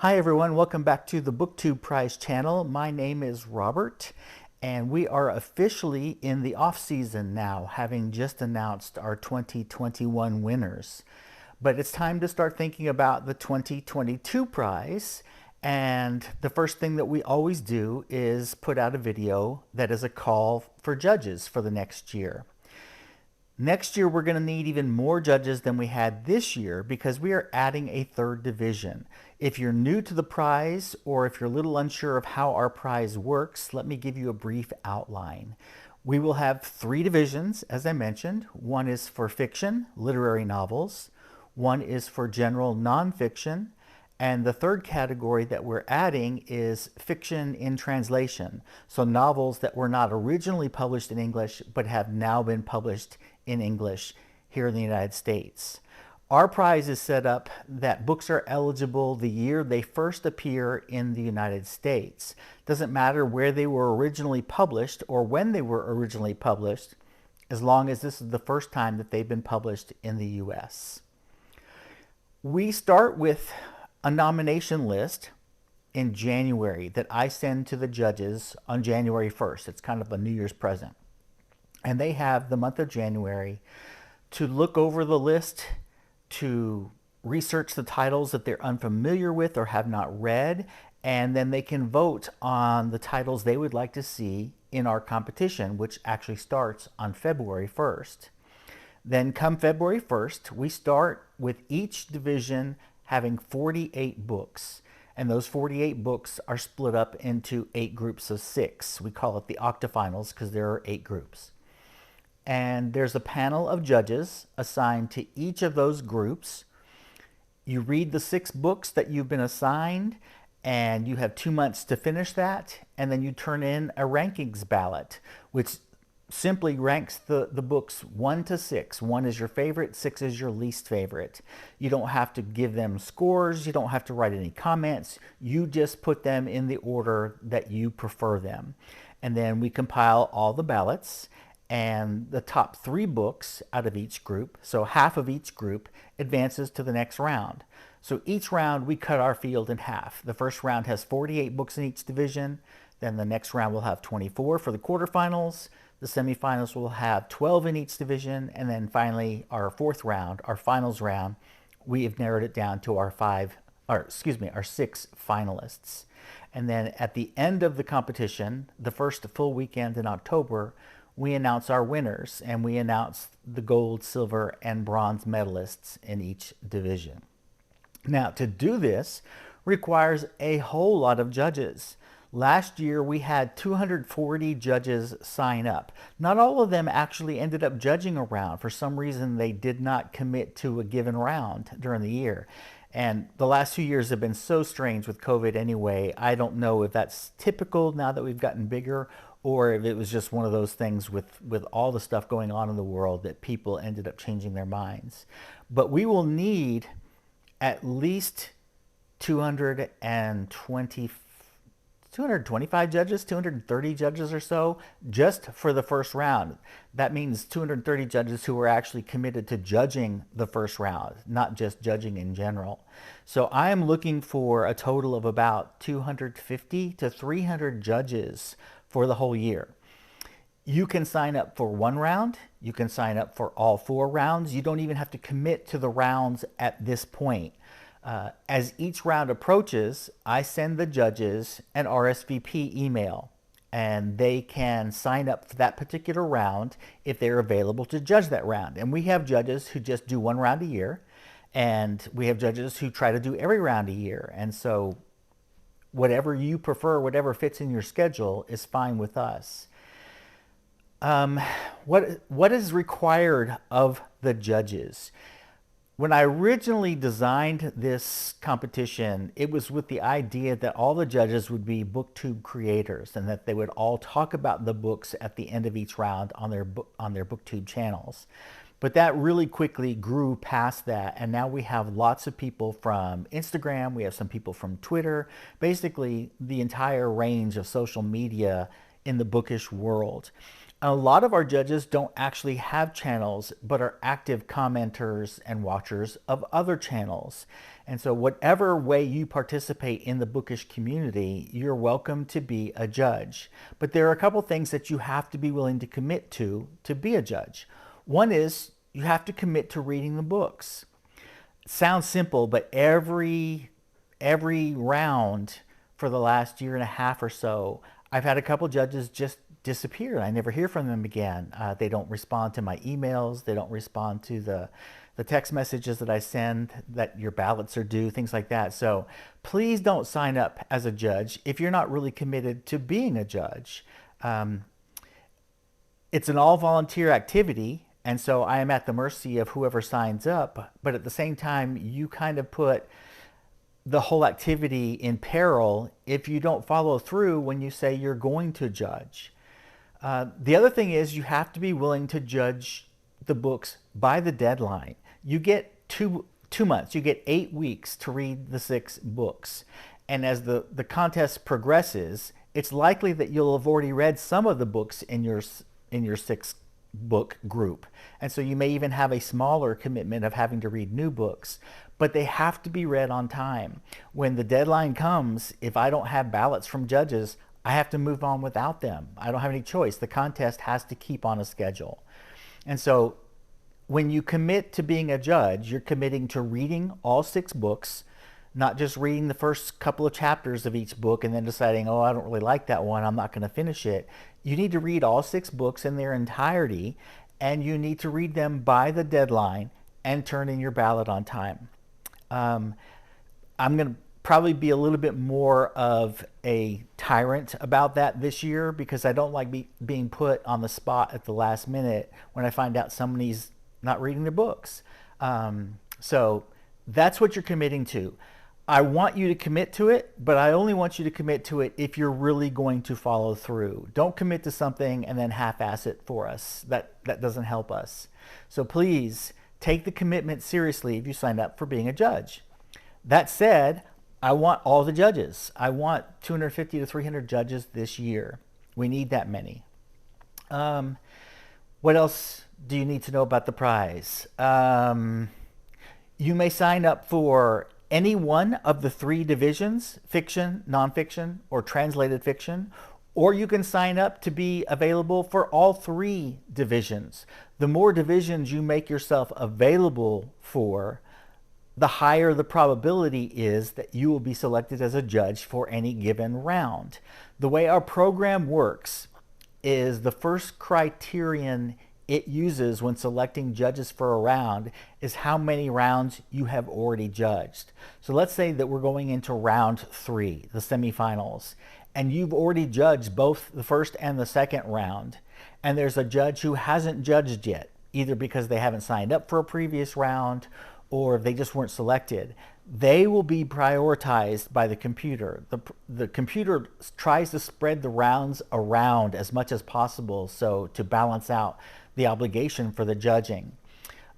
Hi everyone, welcome back to the BookTube Prize channel. My name is Robert and we are officially in the off season now, having just announced our 2021 winners. But it's time to start thinking about the 2022 prize, and the first thing that we always do is put out a video that is a call for judges for the next year. Next year, we're going to need even more judges than we had this year because we are adding a third division. If you're new to the prize, or if you're a little unsure of how our prize works, let me give you a brief outline. We will have three divisions, as I mentioned. One is for fiction, literary novels. One is for general nonfiction. And the third category that we're adding is fiction in translation. So novels that were not originally published in English but have now been published in English here in the United States. Our prize is set up that books are eligible the year they first appear in the United States. Doesn't matter where they were originally published or when they were originally published, as long as this is the first time that they've been published in the US. We start with a nomination list in January that I send to the judges on January 1st. It's kind of a New Year's present. And they have the month of January to look over the list, to research the titles that they're unfamiliar with or have not read, and then they can vote on the titles they would like to see in our competition, which actually starts on February 1st. Then come February 1st, we start with each division having 48 books. And those 48 books are split up into 8 groups of 6. We call it the octafinals because there are 8 groups. And there's a panel of judges assigned to each of those groups. You read the 6 books that you've been assigned, and you have 2 months to finish that, and then you turn in a rankings ballot, which simply ranks the books 1 to 6. 1 is your favorite, 6 is your least favorite. You don't have to give them scores, you don't have to write any comments, you just put them in the order that you prefer them. And then we compile all the ballots, and the top 3 books out of each group, so half of each group, advances to the next round. So each round we cut our field in half. The first round has 48 books in each division, then the next round will have 24 for the quarterfinals. The semifinals will have 12 in each division, and then finally our fourth round, our finals round, we have narrowed it down to our 6 finalists. And then at the end of the competition, the first full weekend in October, we announce our winners, and we announce the gold, silver, and bronze medalists in each division. Now, to do this requires a whole lot of judges. Last year, we had 240 judges sign up. Not all of them actually ended up judging a round. For some reason, they did not commit to a given round during the year. And the last few years have been so strange with COVID anyway. I don't know if that's typical now that we've gotten bigger, or if it was just one of those things with all the stuff going on in the world that people ended up changing their minds. But we will need at least 225 judges, 230 judges or so, just for the first round. That means 230 judges who are actually committed to judging the first round, not just judging in general. So I am looking for a total of about 250 to 300 judges for the whole year. You can sign up for 1 round. You can sign up for all 4 rounds. You don't even have to commit to the rounds at this point. As each round approaches, I send the judges an RSVP email, and they can sign up for that particular round if they're available to judge that round. And we have judges who just do 1 round a year, and we have judges who try to do every round a year. And so whatever you prefer, whatever fits in your schedule is fine with us. What is required of the judges? When I originally designed this competition, it was with the idea that all the judges would be BookTube creators and that they would all talk about the books at the end of each round on their BookTube channels. But that really quickly grew past that, and now we have lots of people from Instagram, we have some people from Twitter, basically the entire range of social media in the bookish world. A lot of our judges don't actually have channels, but are active commenters and watchers of other channels. And so whatever way you participate in the bookish community, you're welcome to be a judge. But there are a couple things that you have to be willing to commit to be a judge. One is you have to commit to reading the books. It sounds simple, but every round for the last year and a half or so, I've had a couple judges just disappear. I never hear from them again. They don't respond to my emails. They don't respond to the text messages that I send that your ballots are due, things like that. So please don't sign up as a judge if you're not really committed to being a judge. It's an all volunteer activity, and so I am at the mercy of whoever signs up. But at the same time, you kind of put the whole activity in peril if you don't follow through when you say you're going to judge. The other thing is you have to be willing to judge the books by the deadline. You get two months, you get 8 weeks to read the 6 books. And as the contest progresses, it's likely that you'll have already read some of the books in your 6 book group. And so you may even have a smaller commitment of having to read new books, but they have to be read on time. When the deadline comes, if I don't have ballots from judges, I have to move on without them. I don't have any choice. The contest has to keep on a schedule. And so when you commit to being a judge, you're committing to reading all 6 books, not just reading the first couple of chapters of each book and then deciding, oh, I don't really like that one, I'm not going to finish it. You need to read all 6 books in their entirety, and you need to read them by the deadline and turn in your ballot on time. I'm going to probably be a little bit more of a tyrant about that this year because I don't like being put on the spot at the last minute when I find out somebody's not reading their books. So that's what you're committing to. I want you to commit to it, but I only want you to commit to it if you're really going to follow through. Don't commit to something and then half-ass it for us. That doesn't help us. So please take the commitment seriously if you signed up for being a judge. That said, I want all the judges. I want 250 to 300 judges this year. We need that many. What else do you need to know about the prize? You may sign up for any one of the 3 divisions, fiction, nonfiction, or translated fiction, or you can sign up to be available for all 3 divisions. The more divisions you make yourself available for, the higher the probability is that you will be selected as a judge for any given round. The way our program works is the first criterion it uses when selecting judges for a round is how many rounds you have already judged. So let's say that we're going into round 3, the semifinals, and you've already judged both the first and the second round, and there's a judge who hasn't judged yet, either because they haven't signed up for a previous round or they just weren't selected. They will be prioritized by the computer. The computer tries to spread the rounds around as much as possible so to balance out the obligation for the judging.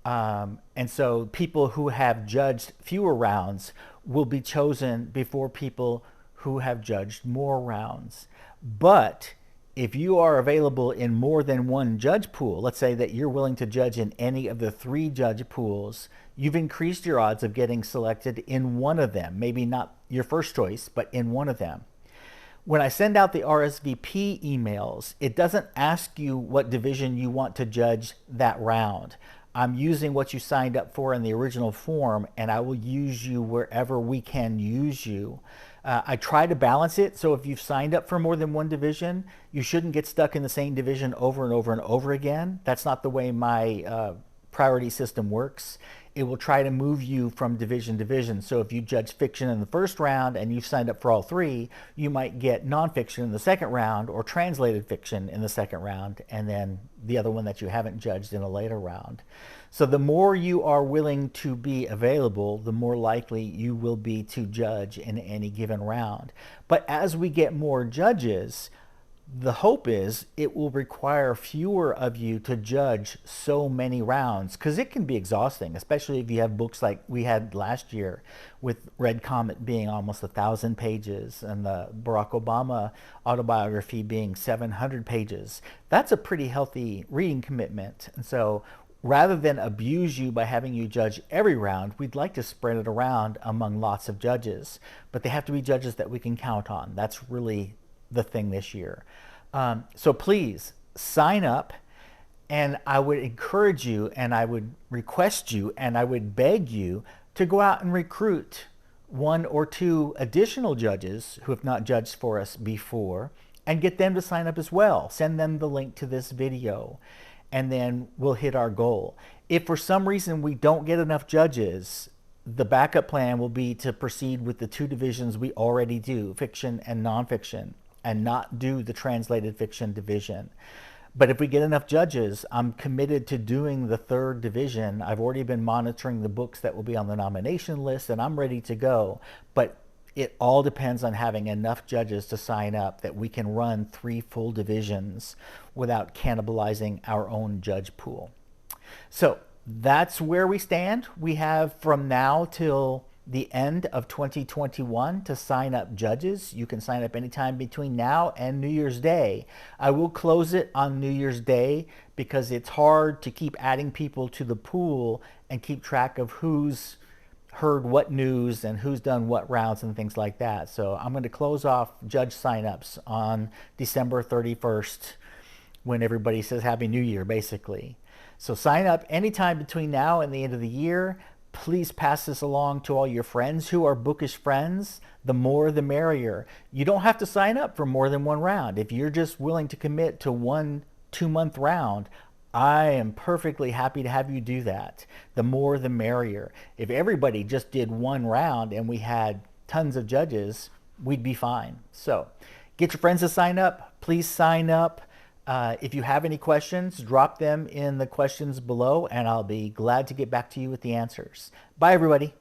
And so people who have judged fewer rounds will be chosen before people who have judged more rounds. But if you are available in more than one judge pool, let's say that you're willing to judge in any of the 3 judge pools, you've increased your odds of getting selected in one of them. Maybe not your first choice, but in one of them. When I send out the RSVP emails, it doesn't ask you what division you want to judge that round. I'm using what you signed up for in the original form, and I will use you wherever we can use you. I try to balance it, so if you've signed up for more than one division, you shouldn't get stuck in the same division over and over and over again. That's not the way my priority system works. It will try to move you from division to division. So if you judge fiction in the first round and you've signed up for all 3, you might get nonfiction in the second round or translated fiction in the second round, and then the other one that you haven't judged in a later round. So the more you are willing to be available, the more likely you will be to judge in any given round. But as we get more judges, The hope is it will require fewer of you to judge so many rounds, because it can be exhausting, especially if you have books like we had last year with Red Comet being almost 1,000 pages and the Barack Obama autobiography being 700 pages. That's a pretty healthy reading commitment. And so rather than abuse you by having you judge every round, we'd like to spread it around among lots of judges. But they have to be judges that we can count on. That's really the thing this year. So please sign up, and I would encourage you, and I would request you, and I would beg you to go out and recruit one or two additional judges who have not judged for us before, and get them to sign up as well. Send them the link to this video, and then we'll hit our goal. If for some reason we don't get enough judges, the backup plan will be to proceed with the two divisions we already do, fiction and nonfiction, and not do the translated fiction division. But if we get enough judges, I'm committed to doing the third division. I've already been monitoring the books that will be on the nomination list, and I'm ready to go. But it all depends on having enough judges to sign up that we can run 3 full divisions without cannibalizing our own judge pool. So that's where we stand. We have from now till the end of 2021 to sign up judges. You can sign up anytime between now and New Year's Day. I will close it on New Year's Day because it's hard to keep adding people to the pool and keep track of who's heard what news and who's done what rounds and things like that. So I'm going to close off judge signups on December 31st when everybody says Happy New Year, basically. So sign up anytime between now and the end of the year. Please pass this along to all your friends who are bookish friends. The more the merrier. You don't have to sign up for more than one round. If you're just willing to commit to 1 2-month round, I am perfectly happy to have you do that. The more the merrier. If everybody just did one round and we had tons of judges, we'd be fine. So get your friends to sign up. Please sign up. If you have any questions, drop them in the questions below, and I'll be glad to get back to you with the answers. Bye, everybody.